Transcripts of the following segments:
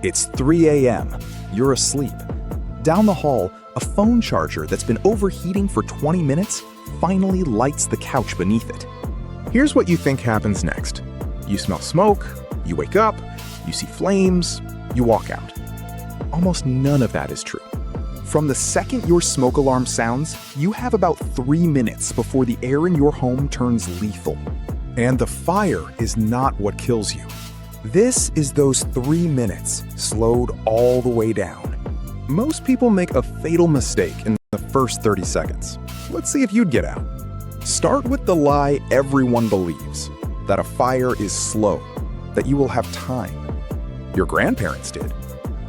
It's 3 a.m. You're asleep. Down the hall, a phone charger that's been overheating for 20 minutes finally lights the couch beneath it. Here's what you think happens next. You smell smoke, you wake up, you see flames, you walk out. Almost none of that is true. From the second your smoke alarm sounds, you have about 3 minutes before the air in your home turns lethal. And the fire is not what kills you. This is those 3 minutes slowed all the way down. Most people make a fatal mistake in the first 30 seconds. Let's see if you'd get out. Start with the lie everyone believes, that a fire is slow, that you will have time. Your grandparents did.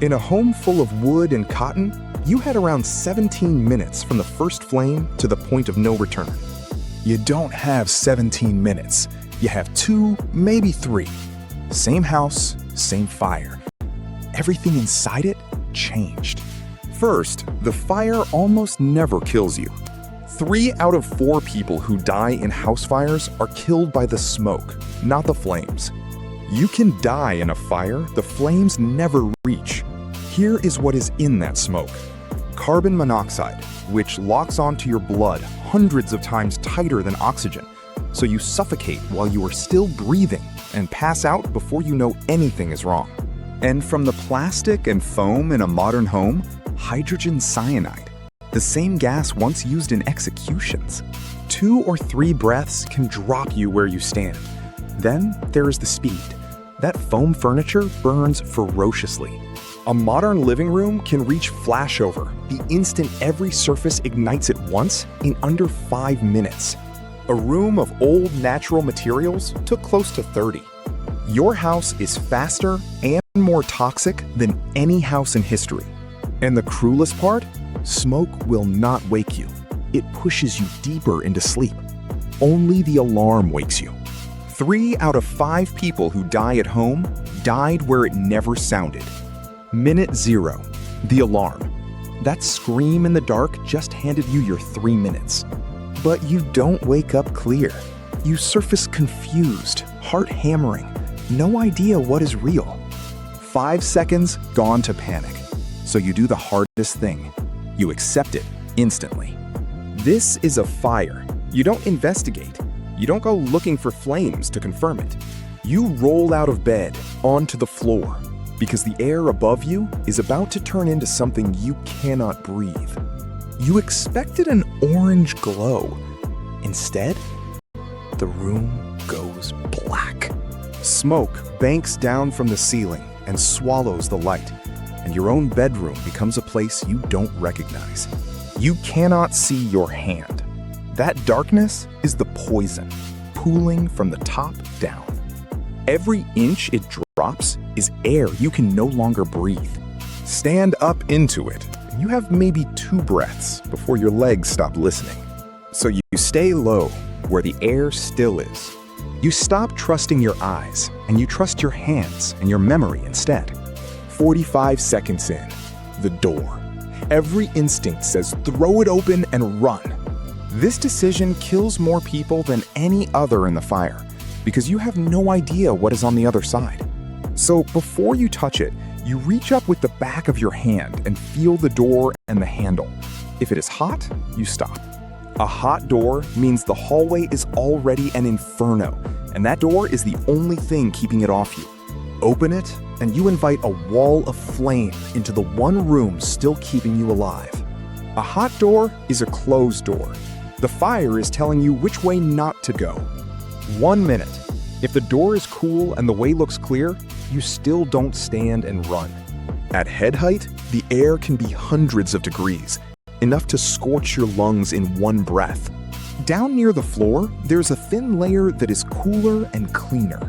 In a home full of wood and cotton, you had around 17 minutes from the first flame to the point of no return. You don't have 17 minutes. You have 2, maybe 3. Same house, same fire. Everything inside it changed. First, the fire almost never kills you. 3 out of 4 people who die in house fires are killed by the smoke, not the flames. You can die in a fire the flames never reach. Here is what is in that smoke. Carbon monoxide, which locks onto your blood hundreds of times tighter than oxygen, so you suffocate while you are still breathing and pass out before you know anything is wrong. And from the plastic and foam in a modern home, hydrogen cyanide, the same gas once used in executions. 2 or 3 breaths can drop you where you stand. Then there is the speed. That foam furniture burns ferociously. A modern living room can reach flashover the instant every surface ignites at once in under 5 minutes. A room of old natural materials took close to 30. Your house is faster and more toxic than any house in history. And the cruelest part? Smoke will not wake you. It pushes you deeper into sleep. Only the alarm wakes you. 3 out of 5 people who die at home died where it never sounded. Minute 0, the alarm. That scream in the dark just handed you your 3 minutes. But you don't wake up clear. You surface confused, heart hammering, no idea what is real. 5 seconds gone to panic. So you do the hardest thing. You accept it instantly. This is a fire. You don't investigate. You don't go looking for flames to confirm it. You roll out of bed onto the floor because the air above you is about to turn into something you cannot breathe. You expected an orange glow. Instead, the room goes black. Smoke banks down from the ceiling and swallows the light, and your own bedroom becomes a place you don't recognize. You cannot see your hand. That darkness is the poison, pooling from the top down. Every inch it drops is air you can no longer breathe. Stand up into it, and you have maybe 2 breaths before your legs stop listening. So you stay low, where the air still is. You stop trusting your eyes, and you trust your hands and your memory instead. 45 seconds in, the door. Every instinct says throw it open and run. This decision kills more people than any other in the fire, because you have no idea what is on the other side. So before you touch it, you reach up with the back of your hand and feel the door and the handle. If it is hot, you stop. A hot door means the hallway is already an inferno, and that door is the only thing keeping it off you. Open it, and you invite a wall of flame into the one room still keeping you alive. A hot door is a closed door. The fire is telling you which way not to go. 1 minute. If the door is cool and the way looks clear, you still don't stand and run. At head height, the air can be hundreds of degrees, enough to scorch your lungs in one breath. Down near the floor, there's a thin layer that is cooler and cleaner.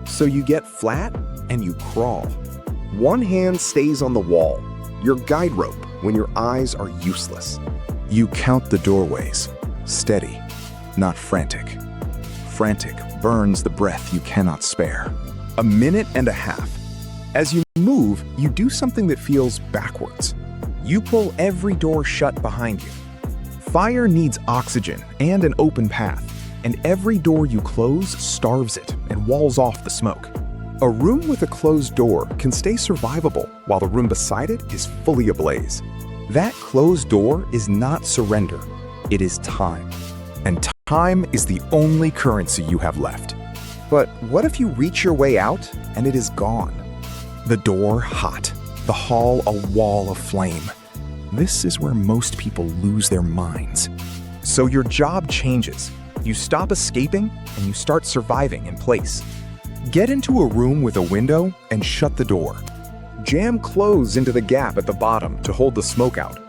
So you get flat and you crawl. One hand stays on the wall, your guide rope when your eyes are useless. You count the doorways, steady, not frantic. Frantic burns the breath you cannot spare. 1.5 minutes. As you move, you do something that feels backwards. You pull every door shut behind you. Fire needs oxygen and an open path, and every door you close starves it and walls off the smoke. A room with a closed door can stay survivable while the room beside it is fully ablaze. That closed door is not surrender, it is time. And time is the only currency you have left. But what if you reach your way out and it is gone? The door hot, the hall a wall of flame. This is where most people lose their minds. So your job changes. You stop escaping and you start surviving in place. Get into a room with a window and shut the door. Jam clothes into the gap at the bottom to hold the smoke out.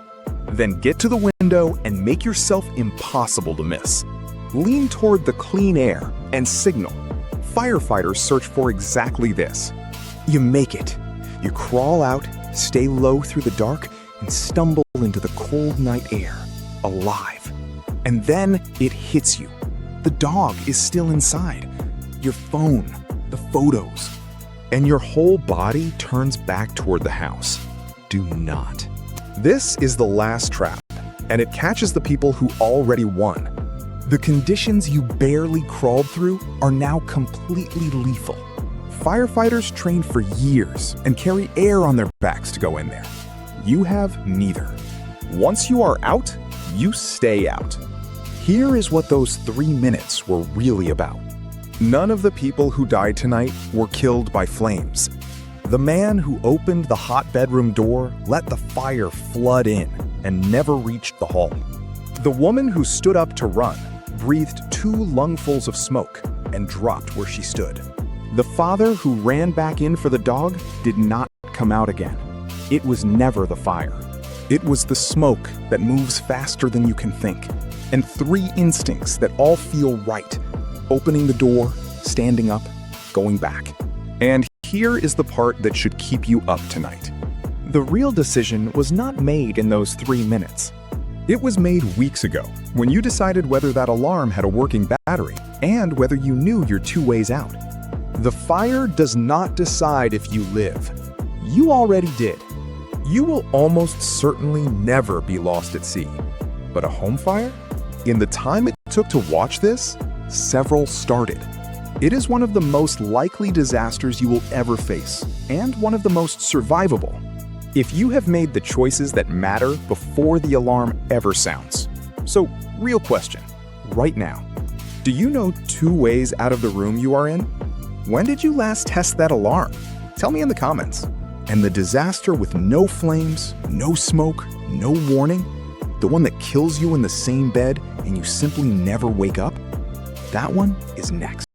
Then get to the window and make yourself impossible to miss. Lean toward the clean air and signal. Firefighters search for exactly this. You make it. You crawl out, stay low through the dark, and stumble into the cold night air, alive. And then it hits you. The dog is still inside. Your phone, the photos. And your whole body turns back toward the house. Do not. This is the last trap, and it catches the people who already won. The conditions you barely crawled through are now completely lethal. Firefighters train for years and carry air on their backs to go in there. You have neither. Once you are out, you stay out. Here is what those 3 minutes were really about. None of the people who died tonight were killed by flames. The man who opened the hot bedroom door let the fire flood in and never reached the hall. The woman who stood up to run breathed 2 lungfuls of smoke and dropped where she stood. The father who ran back in for the dog did not come out again. It was never the fire. It was the smoke that moves faster than you can think, and 3 instincts that all feel right. Opening the door, standing up, going back. And here is the part that should keep you up tonight. The real decision was not made in those 3 minutes. It was made weeks ago, when you decided whether that alarm had a working battery and whether you knew your 2 ways out. The fire does not decide if you live. You already did. You will almost certainly never be lost at sea. But a home fire? In the time it took to watch this, several started. It is one of the most likely disasters you will ever face, and one of the most survivable. If you have made the choices that matter before the alarm ever sounds. So, real question, right now. Do you know 2 ways out of the room you are in? When did you last test that alarm? Tell me in the comments. And the disaster with no flames, no smoke, no warning, the one that kills you in the same bed and you simply never wake up, that one is next.